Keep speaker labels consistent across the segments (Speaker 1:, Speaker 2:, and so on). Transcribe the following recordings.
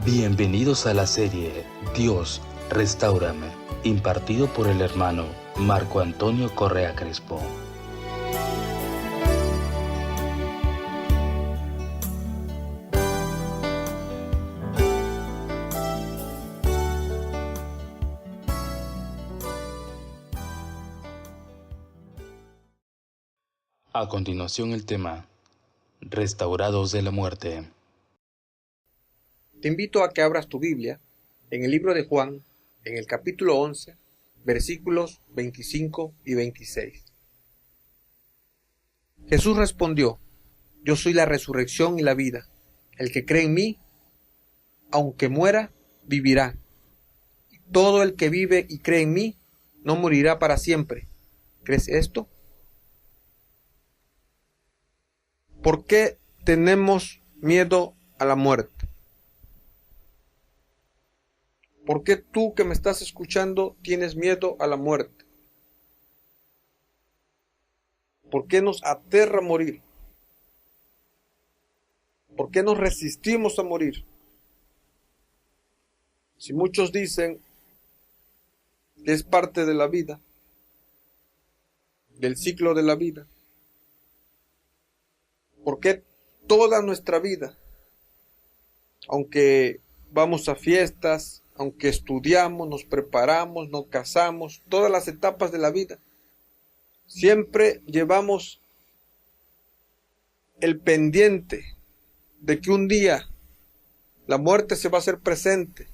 Speaker 1: Bienvenidos a la serie Dios, Restáurame, impartido por el hermano Marco Antonio Correa Crespo. A continuación el tema, Restaurados de la muerte.
Speaker 2: Te invito a que abras tu Biblia en el libro de Juan, en el capítulo 11, versículos 25 y 26. Jesús respondió: Yo soy la resurrección y la vida. El que cree en mí, aunque muera, vivirá. Y todo el que vive y cree en mí, no morirá para siempre. ¿Crees esto? ¿Por qué tenemos miedo a la muerte? ¿Por qué tú que me estás escuchando tienes miedo a la muerte? ¿Por qué nos aterra morir? ¿Por qué nos resistimos a morir? Si muchos dicen que es parte de la vida, del ciclo de la vida, ¿por qué toda nuestra vida, aunque vamos a fiestas, aunque estudiamos, nos preparamos, nos casamos, todas las etapas de la vida, siempre llevamos el pendiente de que un día la muerte se va a hacer presente?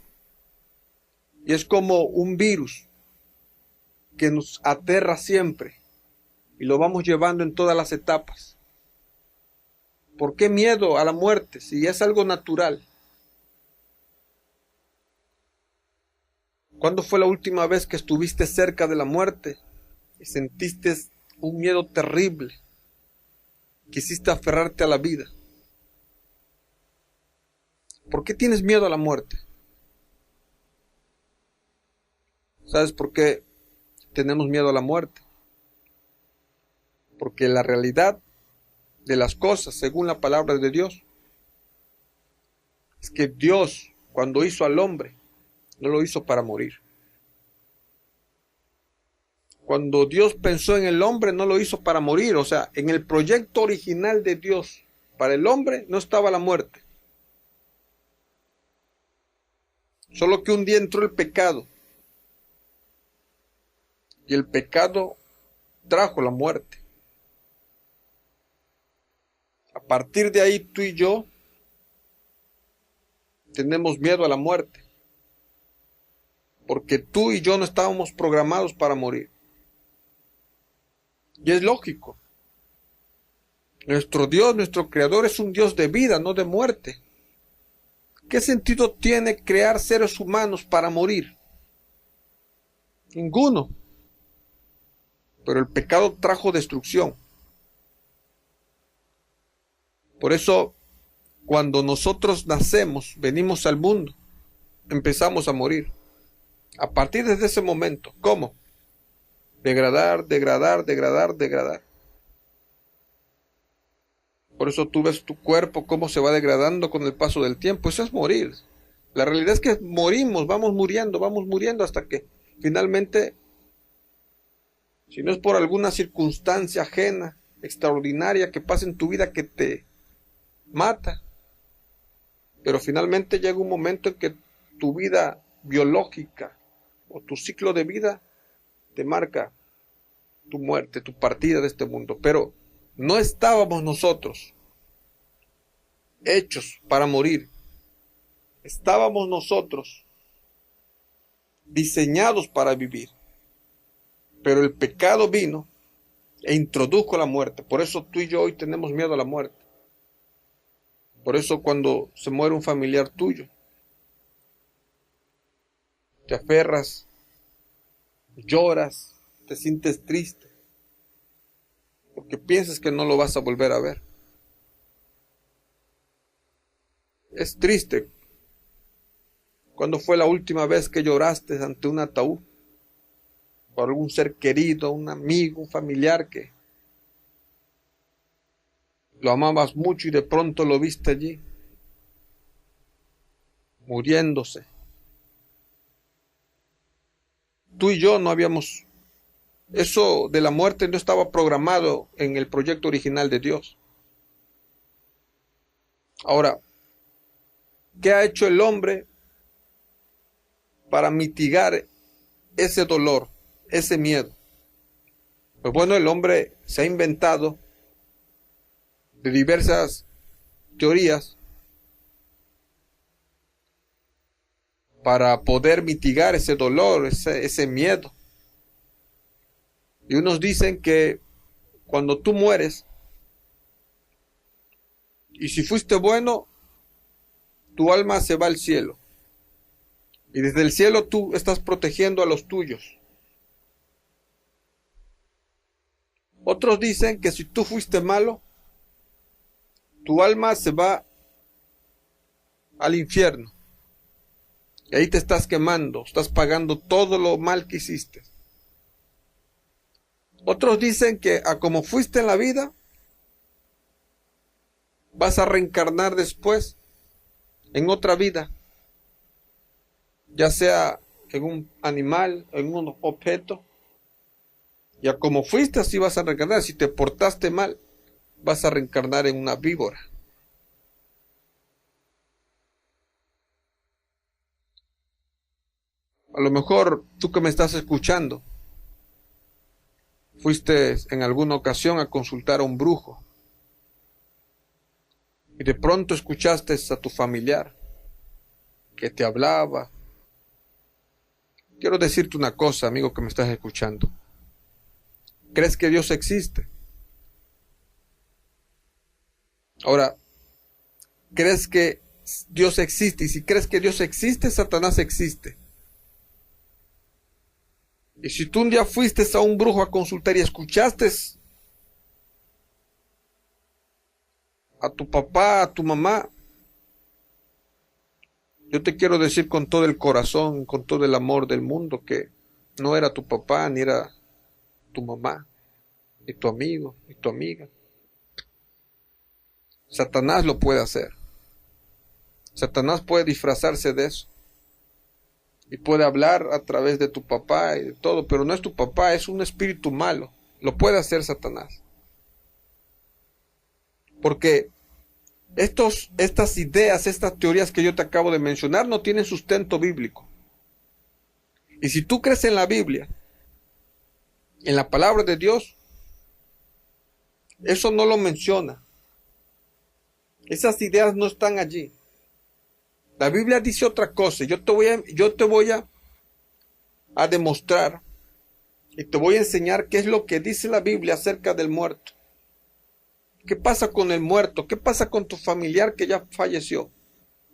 Speaker 2: Y es como un virus que nos aterra siempre y lo vamos llevando en todas las etapas. ¿Por qué miedo a la muerte si es algo natural? ¿Cuándo fue la última vez que estuviste cerca de la muerte y sentiste un miedo terrible? Quisiste aferrarte a la vida. ¿Por qué tienes miedo a la muerte? ¿Sabes por qué tenemos miedo a la muerte? Porque la realidad de las cosas, según la palabra de Dios, es que Dios, cuando hizo al hombre, no lo hizo para morir. Cuando Dios pensó en el hombre, no lo hizo para morir. O sea, en el proyecto original de Dios para el hombre no estaba la muerte. Solo que un día entró el pecado. Y el pecado trajo la muerte. A partir de ahí tú y yo tenemos miedo a la muerte. Porque tú y yo no estábamos programados para morir. Y es lógico. Nuestro Dios, nuestro Creador, es un Dios de vida, no de muerte. ¿Qué sentido tiene crear seres humanos para morir? Ninguno. Pero el pecado trajo destrucción. Por eso, cuando nosotros nacemos, venimos al mundo, empezamos a morir. A partir de ese momento, ¿cómo? Degradar, degradar, degradar, degradar. Por eso tú ves tu cuerpo cómo se va degradando con el paso del tiempo. Eso es morir. La realidad es que morimos, vamos muriendo hasta que finalmente, si no es por alguna circunstancia ajena, extraordinaria que pase en tu vida que te mata, pero finalmente llega un momento en que tu vida biológica o tu ciclo de vida te marca tu muerte, tu partida de este mundo. Pero no estábamos nosotros hechos para morir. Estábamos nosotros diseñados para vivir. Pero el pecado vino e introdujo la muerte. Por eso tú y yo hoy tenemos miedo a la muerte. Por eso cuando se muere un familiar tuyo, te aferras, lloras, te sientes triste, porque piensas que no lo vas a volver a ver. Es triste. ¿Cuándo fue la última vez que lloraste ante un ataúd? Por algún ser querido, un amigo, un familiar que lo amabas mucho y de pronto lo viste allí, muriéndose. Tú y yo no habíamos, eso de la muerte no estaba programado en el proyecto original de Dios. Ahora, ¿qué ha hecho el hombre para mitigar ese dolor, ese miedo? Pues bueno, el hombre se ha inventado de diversas teorías para poder mitigar ese dolor, ese miedo. Y unos dicen que cuando tú mueres, y si fuiste bueno, tu alma se va al cielo. Y desde el cielo tú estás protegiendo a los tuyos. Otros dicen que si tú fuiste malo, tu alma se va al infierno. Y ahí te estás quemando, estás pagando todo lo mal que hiciste. Otros dicen que a como fuiste en la vida, vas a reencarnar después en otra vida, ya sea en un animal, en un objeto. Y a como fuiste así vas a reencarnar. Si te portaste mal, vas a reencarnar en una víbora. A lo mejor tú que me estás escuchando, fuiste en alguna ocasión a consultar a un brujo y de pronto escuchaste a tu familiar que te hablaba. Quiero decirte una cosa, amigo que me estás escuchando. ¿Crees que Dios existe? Ahora, ¿crees que Dios existe? Y si crees que Dios existe, Satanás existe. Y si tú un día fuiste a un brujo a consultar y escuchaste a tu papá, a tu mamá, yo te quiero decir con todo el corazón, con todo el amor del mundo, que no era tu papá, ni era tu mamá, ni tu amigo, ni tu amiga. Satanás lo puede hacer. Satanás puede disfrazarse de eso. Y puede hablar a través de tu papá y de todo, pero no es tu papá, es un espíritu malo. Lo puede hacer Satanás. Porque estas ideas, estas teorías que yo te acabo de mencionar no tienen sustento bíblico. Y si tú crees en la Biblia, en la palabra de Dios, eso no lo menciona. Esas ideas no están allí. La Biblia dice otra cosa. Yo te voy a demostrar y te voy a enseñar qué es lo que dice la Biblia acerca del muerto. ¿Qué pasa con el muerto? ¿Qué pasa con tu familiar que ya falleció?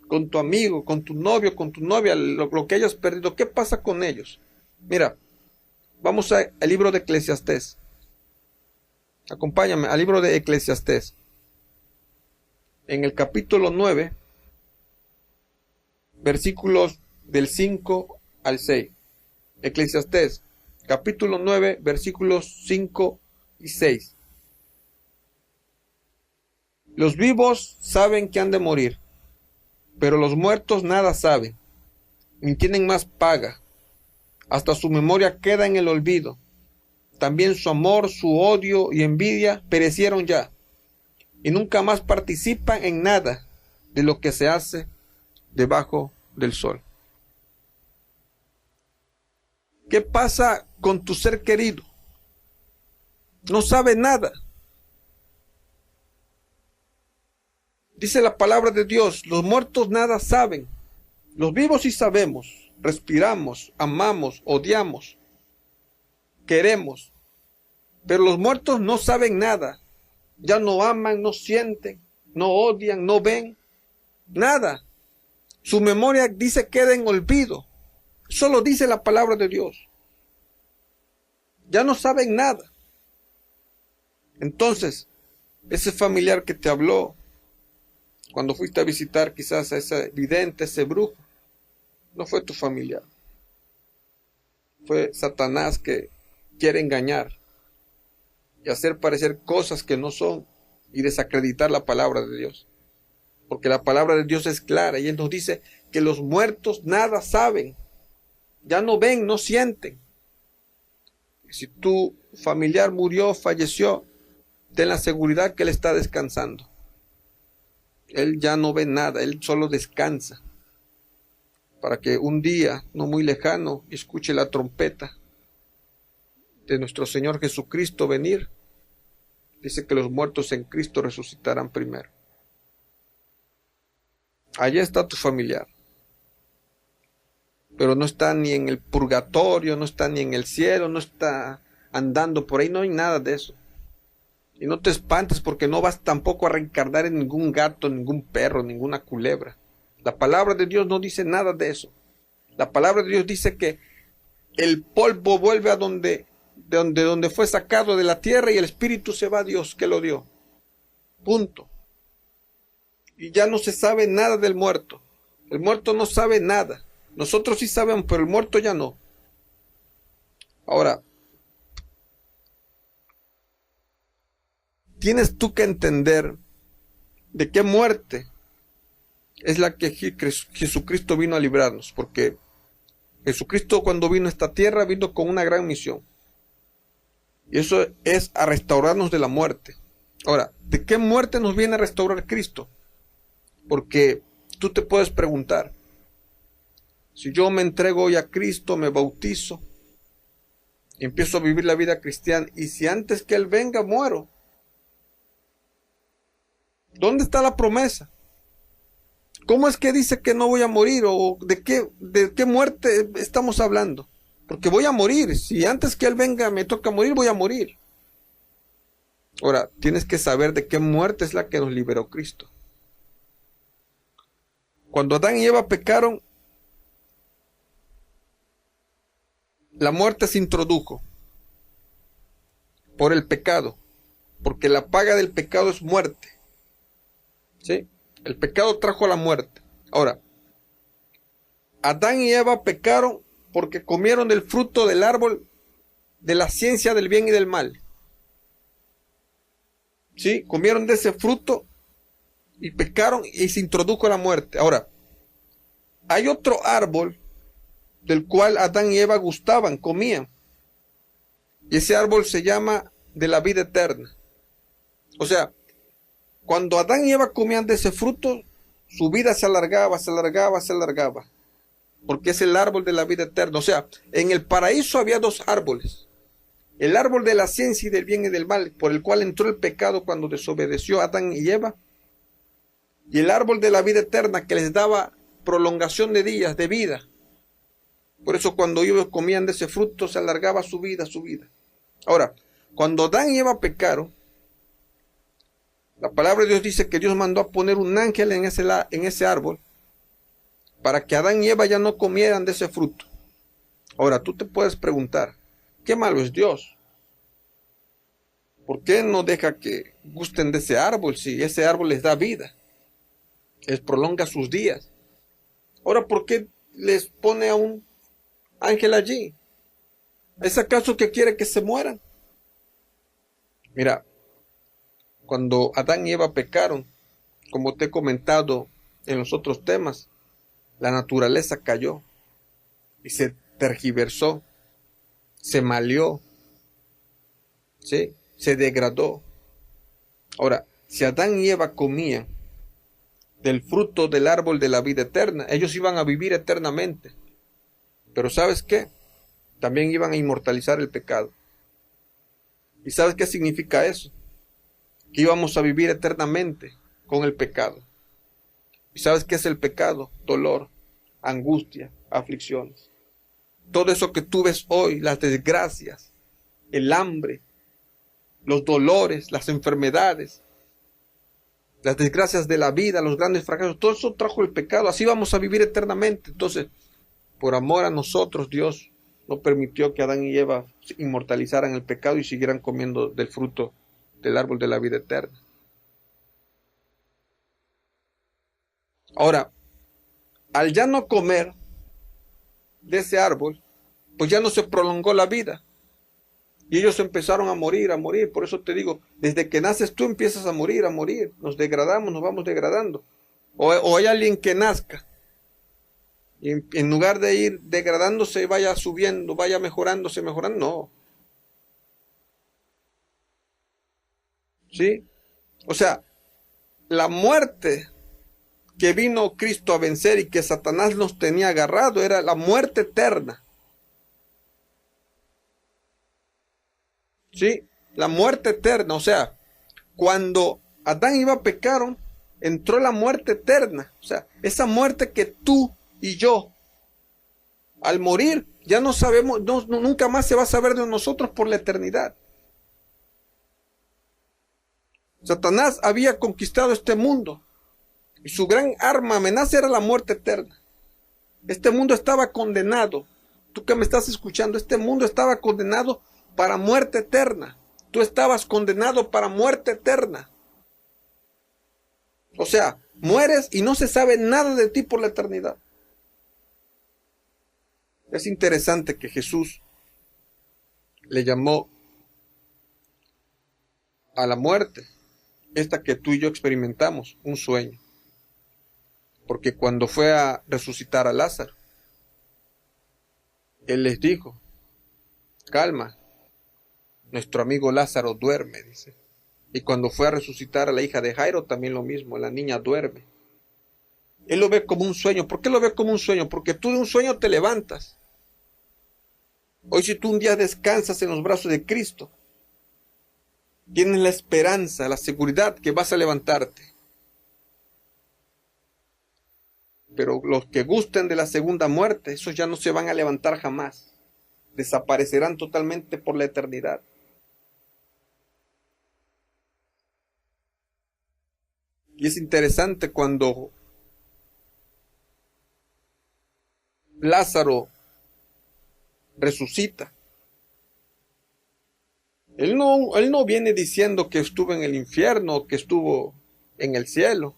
Speaker 2: Con tu amigo, con tu novio, con tu novia, lo que hayas perdido. ¿Qué pasa con ellos? Mira, vamos al libro de Eclesiastés. Acompáñame al libro de Eclesiastés. En el capítulo 9, versículos del 5 al 6. Eclesiastés, capítulo 9, versículos 5 y 6. Los vivos saben que han de morir, pero los muertos nada saben, ni tienen más paga. Hasta su memoria queda en el olvido. También su amor, su odio y envidia perecieron ya, y nunca más participan en nada de lo que se hace debajo del sol. ¿Qué pasa con tu ser querido? No sabe nada. Dice la palabra de Dios, los muertos nada saben. Los vivos sí sabemos, respiramos, amamos, odiamos, queremos. Pero los muertos no saben nada. Ya no aman, no sienten, no odian, no ven, nada. Su memoria dice queda en olvido. Solo dice la palabra de Dios. Ya no saben nada. Entonces, ese familiar que te habló, cuando fuiste a visitar quizás a ese vidente, ese brujo, no fue tu familiar. Fue Satanás que quiere engañar y hacer parecer cosas que no son y desacreditar la palabra de Dios. Porque la palabra de Dios es clara y Él nos dice que los muertos nada saben, ya no ven, no sienten. Si tu familiar murió, falleció, ten la seguridad que Él está descansando. Él ya no ve nada, Él solo descansa. Para que un día, no muy lejano, escuche la trompeta de nuestro Señor Jesucristo venir. Dice que los muertos en Cristo resucitarán primero. Allá está tu familiar. Pero no está ni en el purgatorio, no está ni en el cielo, no está andando por ahí, no hay nada de eso. Y no te espantes porque no vas tampoco a reencarnar en ningún gato, ningún perro, ninguna culebra. La palabra de Dios no dice nada de eso. La palabra de Dios dice que el polvo vuelve a donde fue sacado de la tierra y el espíritu se va a Dios que lo dio. Punto. Y ya no se sabe nada del muerto. El muerto no sabe nada. Nosotros sí sabemos, pero el muerto ya no. Ahora, tienes tú que entender de qué muerte es la que Jesucristo vino a librarnos, porque Jesucristo cuando vino a esta tierra vino con una gran misión. Y eso es a restaurarnos de la muerte. Ahora, ¿de qué muerte nos viene a restaurar Cristo? Porque tú te puedes preguntar, si yo me entrego hoy a Cristo, me bautizo, empiezo a vivir la vida cristiana, y si antes que Él venga muero, ¿dónde está la promesa? ¿Cómo es que dice que no voy a morir? ¿O de qué muerte estamos hablando? Porque voy a morir. Si antes que Él venga me toca morir, voy a morir. Ahora, tienes que saber de qué muerte es la que nos liberó Cristo. Cuando Adán y Eva pecaron, la muerte se introdujo por el pecado, porque la paga del pecado es muerte. ¿Sí? El pecado trajo la muerte. Ahora, Adán y Eva pecaron porque comieron del fruto del árbol de la ciencia del bien y del mal. ¿Sí? Comieron de ese fruto y pecaron y se introdujo la muerte. Ahora, hay otro árbol del cual Adán y Eva gustaban, comían. Y ese árbol se llama de la vida eterna. O sea, cuando Adán y Eva comían de ese fruto, su vida se alargaba, se alargaba, se alargaba. Porque es el árbol de la vida eterna. O sea, en el paraíso había dos árboles. El árbol de la ciencia y del bien y del mal, por el cual entró el pecado cuando desobedeció Adán y Eva. Y el árbol de la vida eterna que les daba prolongación de días, de vida. Por eso cuando ellos comían de ese fruto se alargaba su vida, su vida. Ahora, cuando Adán y Eva pecaron, la palabra de Dios dice que Dios mandó a poner un ángel en ese árbol para que Adán y Eva ya no comieran de ese fruto. Ahora, tú te puedes preguntar, ¿qué malo es Dios? ¿Por qué no deja que gusten de ese árbol si ese árbol les da vida? Les prolonga sus días. Ahora, ¿por qué les pone a un ángel allí? ¿Es acaso que quiere que se mueran? Mira, cuando Adán y Eva pecaron, como te he comentado en los otros temas, la naturaleza cayó y se tergiversó, se maleó, ¿sí? Se degradó. Ahora, si Adán y Eva comían del fruto del árbol de la vida eterna, ellos iban a vivir eternamente. Pero ¿sabes qué? También iban a inmortalizar el pecado. ¿Y sabes qué significa eso? Que íbamos a vivir eternamente con el pecado. ¿Y sabes qué es el pecado? Dolor, angustia, aflicciones. Todo eso que tú ves hoy, las desgracias, el hambre, los dolores, las enfermedades, las desgracias de la vida, los grandes fracasos, todo eso trajo el pecado. Así vamos a vivir eternamente. Entonces, por amor a nosotros, Dios no permitió que Adán y Eva inmortalizaran el pecado y siguieran comiendo del fruto del árbol de la vida eterna. Ahora, al ya no comer de ese árbol, pues ya no se prolongó la vida. Y ellos empezaron a morir, a morir. Por eso te digo, desde que naces tú empiezas a morir, a morir. Nos degradamos, nos vamos degradando. O hay alguien que nazca y en lugar de ir degradándose vaya subiendo, vaya mejorándose, mejorando, no. ¿Sí? O sea, la muerte que vino Cristo a vencer y que Satanás nos tenía agarrado era la muerte eterna. ¿Sí? La muerte eterna. O sea, cuando Adán y Eva pecaron, entró la muerte eterna. O sea, esa muerte que tú y yo, al morir, ya no sabemos, nunca más se va a saber de nosotros por la eternidad. Satanás había conquistado este mundo y su gran arma, amenaza era la muerte eterna. Este mundo estaba condenado. Tú que me estás escuchando, este mundo estaba condenado para muerte eterna. Tú estabas condenado para muerte eterna. O sea, mueres y no se sabe nada de ti por la eternidad. Es interesante que Jesús le llamó a la muerte, esta que tú y yo experimentamos, un sueño. Porque cuando fue a resucitar a Lázaro, Él les dijo, calma, nuestro amigo Lázaro duerme, dice. Y cuando fue a resucitar a la hija de Jairo, también lo mismo, la niña duerme. Él lo ve como un sueño. ¿Por qué lo ve como un sueño? Porque tú de un sueño te levantas. Hoy si tú un día descansas en los brazos de Cristo, tienes la esperanza, la seguridad que vas a levantarte. Pero los que gusten de la segunda muerte, esos ya no se van a levantar jamás. Desaparecerán totalmente por la eternidad. Y es interesante cuando Lázaro resucita. Él no viene diciendo que estuvo en el infierno, que estuvo en el cielo.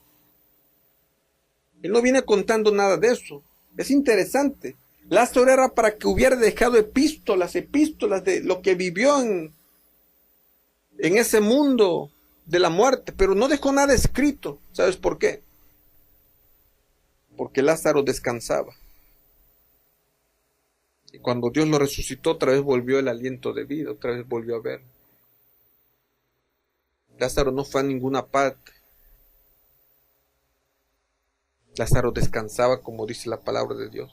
Speaker 2: Él no viene contando nada de eso. Es interesante. Lázaro era para que hubiera dejado epístolas de lo que vivió en ese mundo de la muerte, pero no dejó nada escrito. ¿Sabes por qué? Porque Lázaro descansaba. Y cuando Dios lo resucitó, otra vez volvió el aliento de vida, otra vez volvió a ver. Lázaro no fue a ninguna parte. Lázaro descansaba, como dice la palabra de Dios.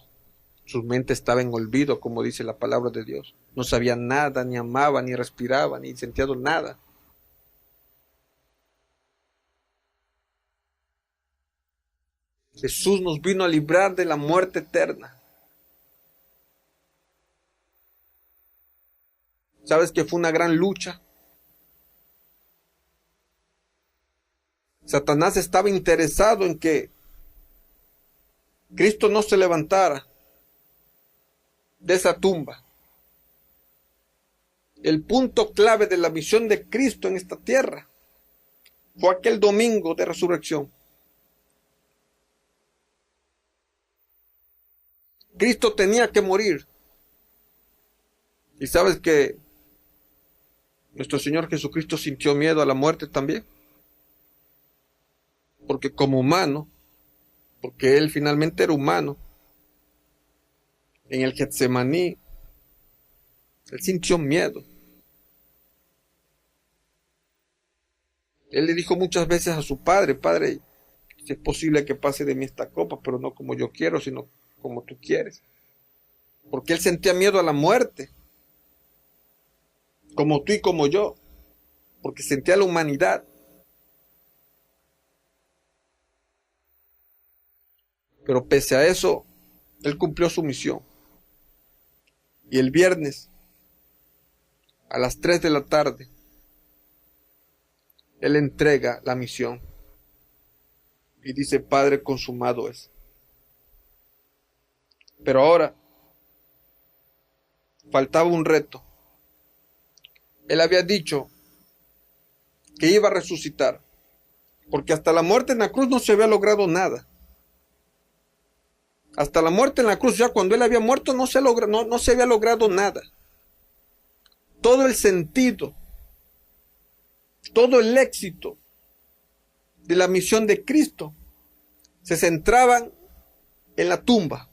Speaker 2: Su mente estaba en olvido, como dice la palabra de Dios. No sabía nada, ni amaba, ni respiraba, ni sentía nada. Jesús nos vino a librar de la muerte eterna. ¿Sabes que fue una gran lucha? Satanás estaba interesado en que Cristo no se levantara de esa tumba. El punto clave de la misión de Cristo en esta tierra fue aquel domingo de resurrección. Cristo tenía que morir. Y sabes que nuestro Señor Jesucristo sintió miedo a la muerte también. Porque como humano, porque Él finalmente era humano, en el Getsemaní, Él sintió miedo. Él le dijo muchas veces a su Padre, Padre, si es posible que pase de mí esta copa, pero no como yo quiero, sino como tú quieres. Porque Él sentía miedo a la muerte, como tú y como yo, porque sentía la humanidad. Pero pese a eso, Él cumplió su misión. Y el viernes, a las 3 de la tarde, Él entrega la misión. Y dice, Padre, consumado es. Pero ahora, faltaba un reto. Él había dicho que iba a resucitar. Porque hasta la muerte en la cruz no se había logrado nada. Hasta la muerte en la cruz, ya cuando Él había muerto, no se había logrado nada. Todo el sentido, todo el éxito de la misión de Cristo se centraban en la tumba.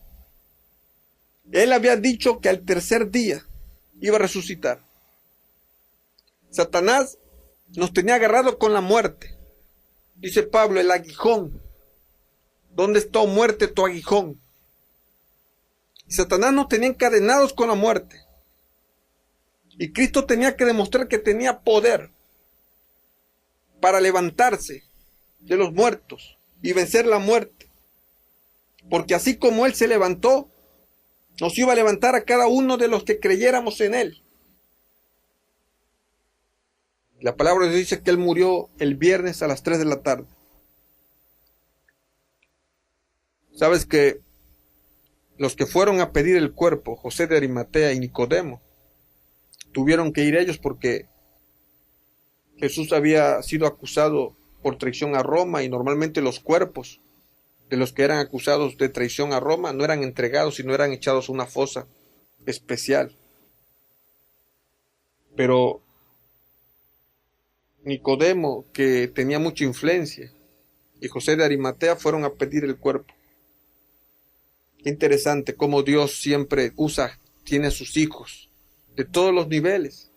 Speaker 2: Él había dicho que al tercer día iba a resucitar. Satanás nos tenía agarrado con la muerte. Dice Pablo, el aguijón. ¿Dónde está, oh muerte, tu aguijón? Satanás nos tenía encadenados con la muerte. Y Cristo tenía que demostrar que tenía poder para levantarse de los muertos y vencer la muerte. Porque así como Él se levantó, nos iba a levantar a cada uno de los que creyéramos en Él. La palabra de Dios dice que Él murió el viernes a las 3 de la tarde. ¿Sabes que los que fueron a pedir el cuerpo, José de Arimatea y Nicodemo, tuvieron que ir ellos porque Jesús había sido acusado por traición a Roma y normalmente los cuerpos de los que eran acusados de traición a Roma no eran entregados, sino eran echados a una fosa especial? Pero Nicodemo, que tenía mucha influencia, y José de Arimatea fueron a pedir el cuerpo. Qué interesante cómo Dios siempre tiene a sus hijos de todos los niveles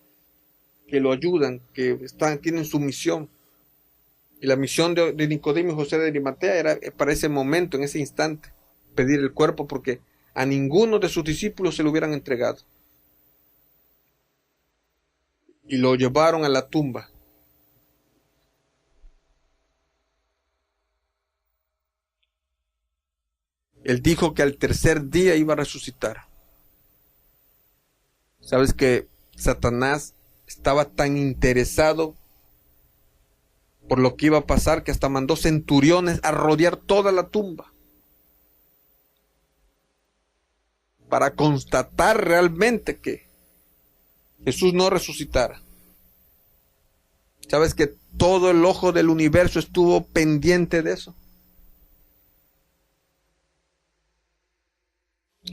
Speaker 2: que lo ayudan, que tienen su misión. Y la misión de Nicodemo y José de Arimatea era para ese momento, en ese instante, pedir el cuerpo, porque a ninguno de sus discípulos se lo hubieran entregado. Y lo llevaron a la tumba. Él dijo que al tercer día iba a resucitar. ¿Sabes que Satanás estaba tan interesado por lo que iba a pasar que hasta mandó centuriones a rodear toda la tumba para constatar realmente que Jesús no resucitara? ¿Sabes que todo el ojo del universo estuvo pendiente de eso?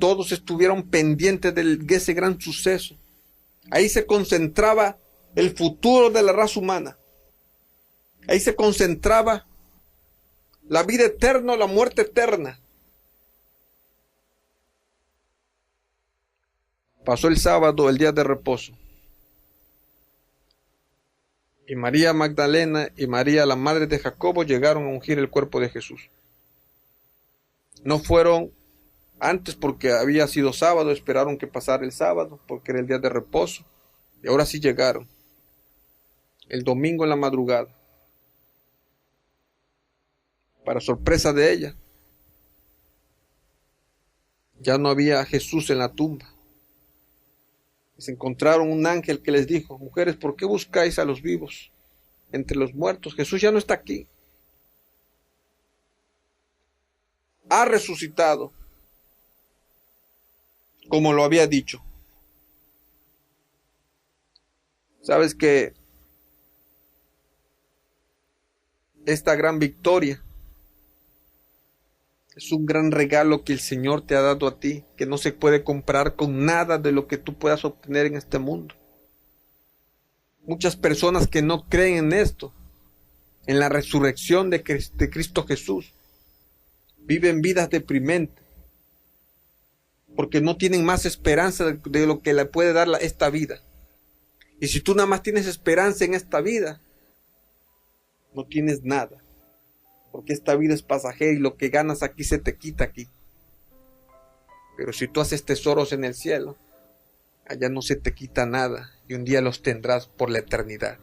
Speaker 2: Todos estuvieron pendientes de ese gran suceso. Ahí se concentraba el futuro de la raza humana. Ahí se concentraba la vida eterna o la muerte eterna. Pasó el sábado, el día de reposo. Y María Magdalena y María, la madre de Jacobo, llegaron a ungir el cuerpo de Jesús. No fueron antes porque había sido sábado, esperaron que pasara el sábado porque era el día de reposo. Y ahora sí llegaron. El domingo en la madrugada. Para sorpresa de ella, ya no había Jesús en la tumba. Se encontraron un ángel que les dijo: mujeres, ¿por qué buscáis a los vivos entre los muertos? Jesús ya no está aquí. Ha resucitado, como lo había dicho. ¿Sabes que esta gran victoria es un gran regalo que el Señor te ha dado a ti, que no se puede comprar con nada de lo que tú puedas obtener en este mundo? Muchas personas que no creen en esto, en la resurrección de Cristo Jesús, viven vidas deprimentes, porque no tienen más esperanza de lo que le puede dar esta vida. Y si tú nada más tienes esperanza en esta vida, no tienes nada. Porque esta vida es pasajera y lo que ganas aquí se te quita aquí. Pero si tú haces tesoros en el cielo, allá no se te quita nada y un día los tendrás por la eternidad.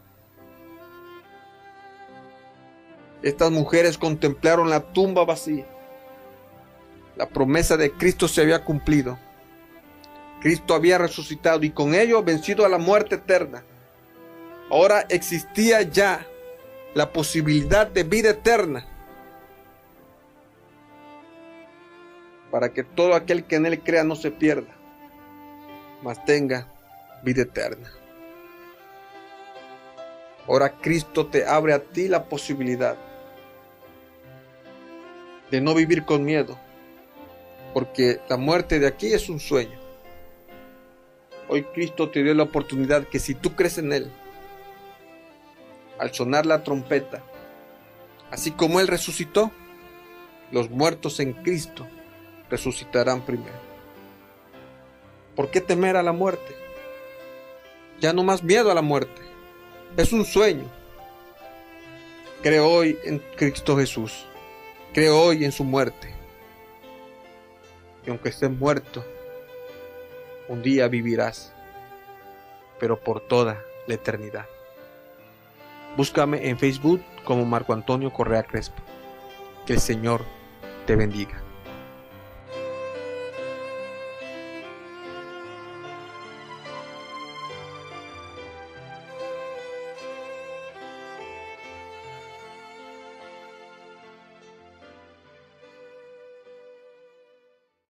Speaker 2: Estas mujeres contemplaron la tumba vacía. La promesa de Cristo se había cumplido. Cristo había resucitado y con ello vencido a la muerte eterna. Ahora existía ya la posibilidad de vida eterna, para que todo aquel que en Él crea no se pierda, mas tenga vida eterna. Ahora Cristo te abre a ti la posibilidad de no vivir con miedo, porque la muerte de aquí es un sueño. Hoy Cristo te dio la oportunidad que si tú crees en Él, al sonar la trompeta, así como Él resucitó, Los muertos en Cristo resucitarán primero. ¿Por qué temer a la muerte? Ya no más miedo a la muerte. Es un sueño. Creo hoy en Cristo Jesús. Creo hoy en su muerte. Y aunque estés muerto, un día vivirás, pero por toda la eternidad. Búscame en Facebook como Marco Antonio Correa Crespo. Que el Señor te bendiga.